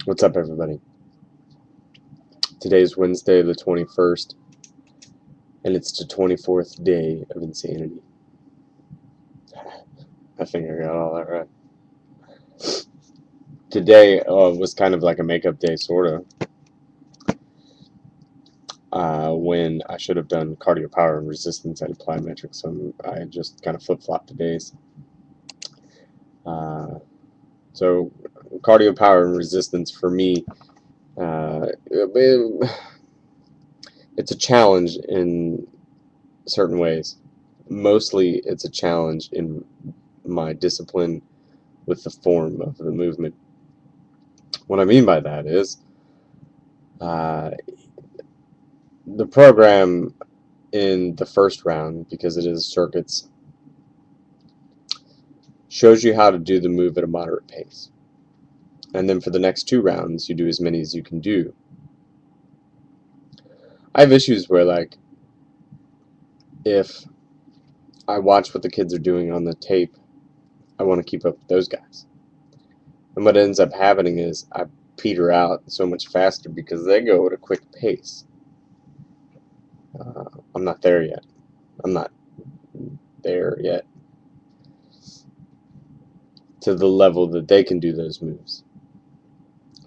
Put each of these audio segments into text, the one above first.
What's up, everybody? Today is Wednesday, the 21st, and it's the 24th day of insanity. I think I got all that right. Today was kind of like a makeup day, sort of, when I should have done cardio, power, and resistance at plyometrics. So I just kind of flip-flopped the days. Uh, so cardio, power, and resistance for me, it's a challenge in certain ways. Mostly, it's a challenge in my discipline with the form of the movement. What I mean by that is uh, the program in the first round, because it is circuits, shows you how to do the move at a moderate pace. And then for the next two rounds, you do as many as you can do. I have issues where, like, if I watch what the kids are doing on the tape, I want to keep up with those guys. And what ends up happening is I peter out so much faster because they go at a quick pace. I'm not there yet. I'm not there yet to the level that they can do those moves.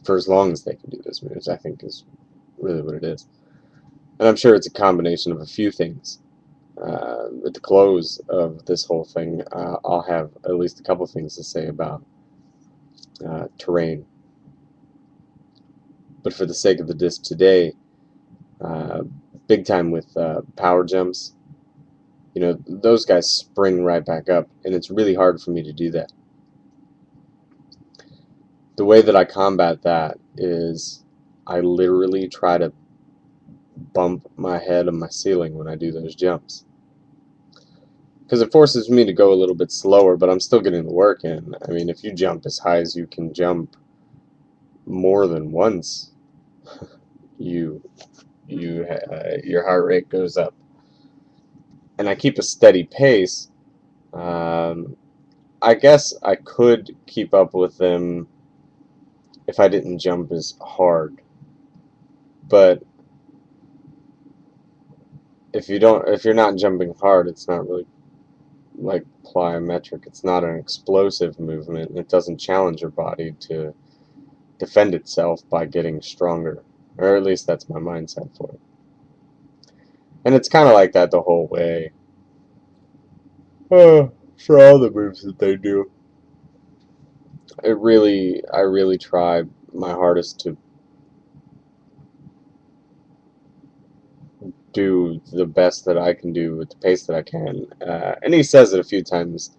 For as long as they can do those moves, I think is really what it is. And I'm sure it's a combination of a few things. At the close of this whole thing, I'll have at least a couple things to say about terrain. But for the sake of the disc today, uh, big time with power jumps, those guys spring right back up, and it's really hard for me to do that. The way that I combat that is I literally try to bump my head on my ceiling when I do those jumps. Because it forces me to go a little bit slower, but I'm still getting the work in. I mean, if you jump as high as you can jump more than once, you your heart rate goes up. And I keep a steady pace. Um, I guess I could keep up with them if I didn't jump as hard. But if you're not jumping hard, it's not really like plyometric. It's not an explosive movement, and it doesn't challenge your body to defend itself by getting stronger. Or at least that's my mindset for it. And it's kind of like that the whole way. For all the moves that they do. I really try my hardest to do the best that I can do with the pace that I can. And he says it a few times,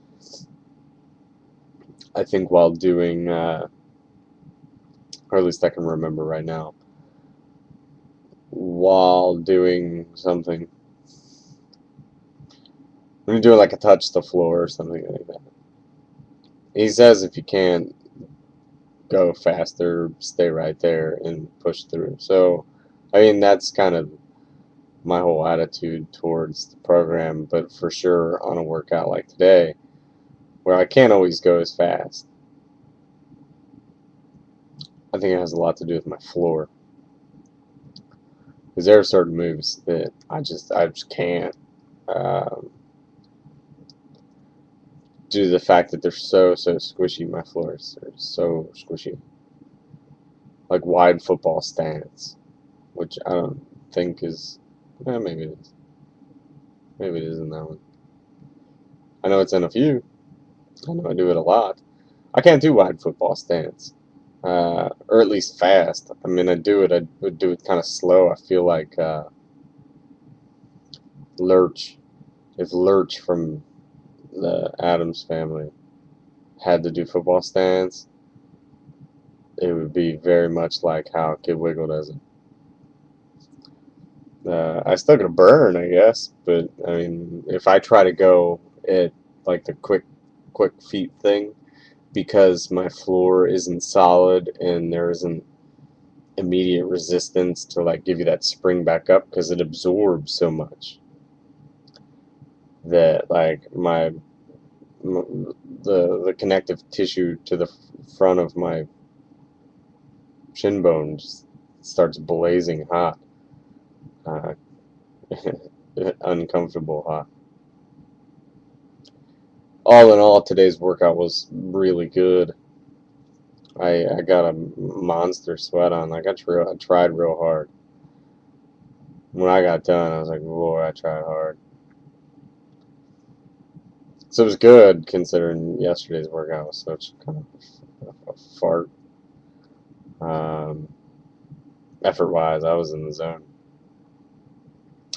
I think, while doing, or at least I can remember right now, while doing something. When you're doing like a touch the floor or something like that. He says if you can't go faster, stay right there and push through. So, I mean, that's kind of my whole attitude towards the program, but for sure on a workout like today, where I can't always go as fast, I think it has a lot to do with my floor. Because there are certain moves that I just can't um, due to the fact that they're so squishy. My floors are so squishy, like wide football stance, which I don't think is. Maybe it is. Maybe it is in that one. I know it's in a few. I know I do it a lot. I can't do wide football stance, or at least fast. I mean, I do it. I would do it kind of slow. I feel like Lurch. If Lurch from the Adams family had to do football stance, it would be very much like how Kid Wiggle does it. I still get a burn, I guess, but I mean, if I try to go at like the quick feet thing, because my floor isn't solid and there isn't immediate resistance to like give you that spring back up because it absorbs so much that like the connective tissue to the front of my shin bone just starts blazing hot, uh, uncomfortable hot. All in all, today's workout was really good. I got a monster sweat on. Like I tried real hard. When I got done, I was like, boy, I tried hard. So it was good considering yesterday's workout was such kind of a fart. Effort-wise, I was in the zone.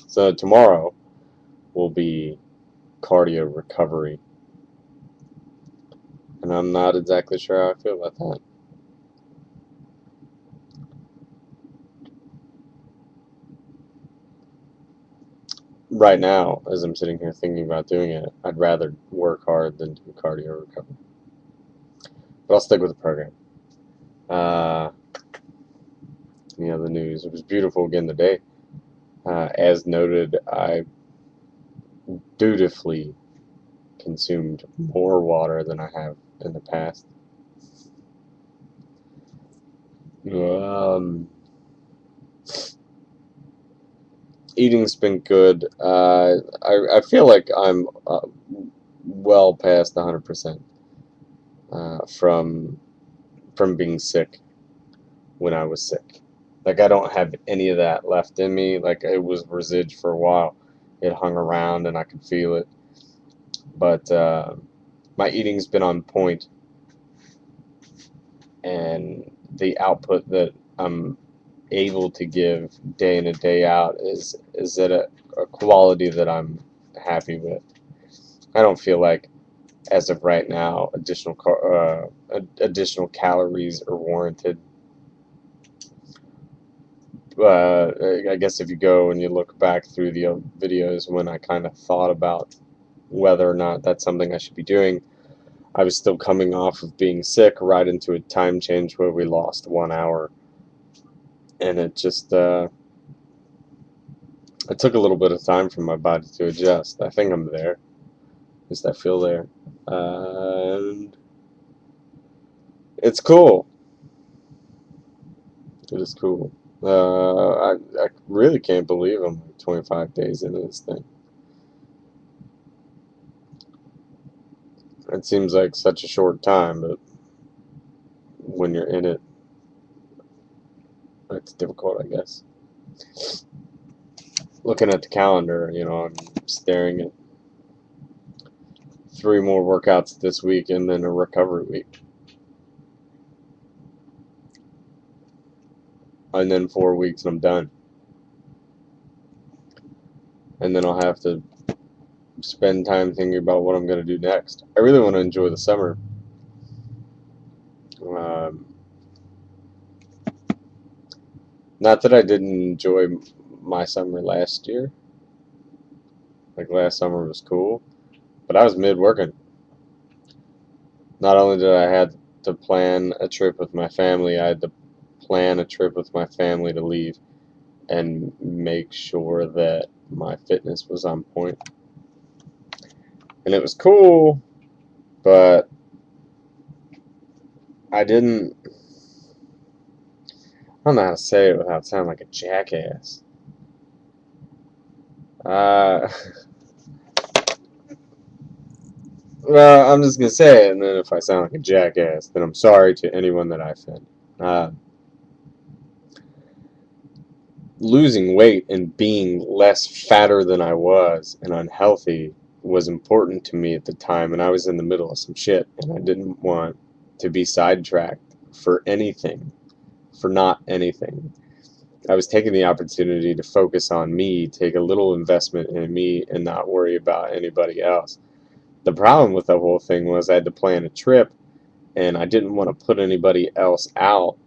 So tomorrow will be cardio recovery, and I'm not exactly sure how I feel about that. Right now, as I'm sitting here thinking about doing it, I'd rather work hard than do cardio recovery. But I'll stick with the program. The news. It was beautiful again today. As noted, I dutifully consumed more water than I have in the past. Eating's been good. I feel like I'm well past 100% from being sick when I was sick. Like I don't have any of that left in me. Like it was residue for a while. It hung around and I could feel it. But my eating's been on point, and the output that I'm able to give day in and day out is at a quality that I'm happy with. I don't feel like, as of right now, additional calories are warranted. I guess if you go and you look back through the videos when I kind of thought about whether or not that's something I should be doing, I was still coming off of being sick right into a time change where we lost 1 hour, and it just it took a little bit of time for my body to adjust. I think I'm there. At least I feel there. And it's cool. It is cool. I really can't believe I'm like 25 days into this thing. It seems like such a short time, but when you're in it, it's difficult, I guess. Looking at the calendar, I'm staring at 3 more workouts this week and then a recovery week. And then 4 weeks and I'm done. And then I'll have to spend time thinking about what I'm going to do next. I really want to enjoy the summer. Not that I didn't enjoy my summer last year. Like last summer was cool, but I was mid-working. Not only did I have to plan a trip with my family, I had to plan a trip with my family to leave and make sure that my fitness was on point. And it was cool, but I don't know how to say it without sounding like a jackass. Well, I'm just going to say it, and then if I sound like a jackass, then I'm sorry to anyone that I offend. Losing weight and being less fatter than I was and unhealthy was important to me at the time, and I was in the middle of some shit, and I didn't want to be sidetracked for anything, for not anything. I was taking the opportunity to focus on me, take a little investment in me, and not worry about anybody else. The problem with the whole thing was I had to plan a trip, and I didn't want to put anybody else out.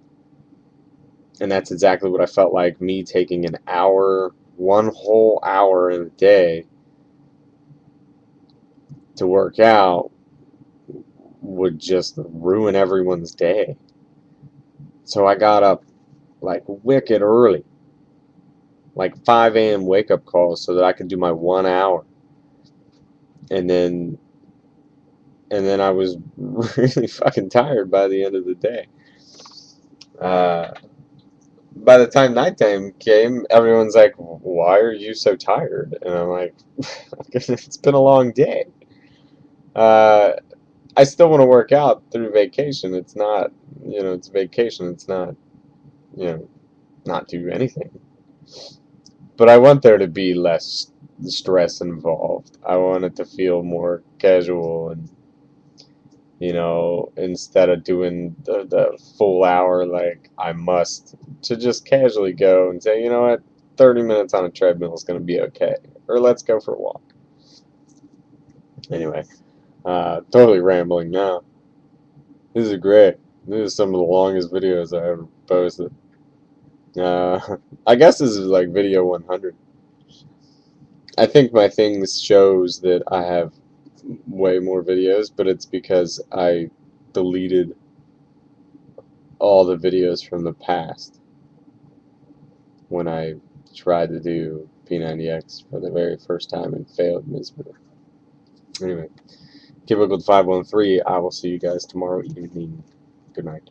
And that's exactly what I felt like. Me taking an hour, 1 whole hour in a day to work out would just ruin everyone's day. So I got up like wicked early, like 5 a.m. wake up calls so that I could do my 1 hour. And then I was really fucking tired by the end of the day. By the time nighttime came, everyone's like, "Why are you so tired?" And I'm like, "It's been a long day." Uh, I still want to work out through vacation. It's not, it's vacation. It's not, you know, not do anything. But I want there to be less stress involved. I want it to feel more casual and, instead of doing the full hour like I must, to just casually go and say, you know what, 30 minutes on a treadmill is going to be okay. Or let's go for a walk. Anyway, totally rambling now. This is great. This is some of the longest videos I ever posted. Uh, I guess this is like video 100. I think my things shows that I have way more videos, but it's because I deleted all the videos from the past when I tried to do P90X for the very first time and failed miserably. Anyway, Kid Wiggled 513. I will see you guys tomorrow evening. Good night.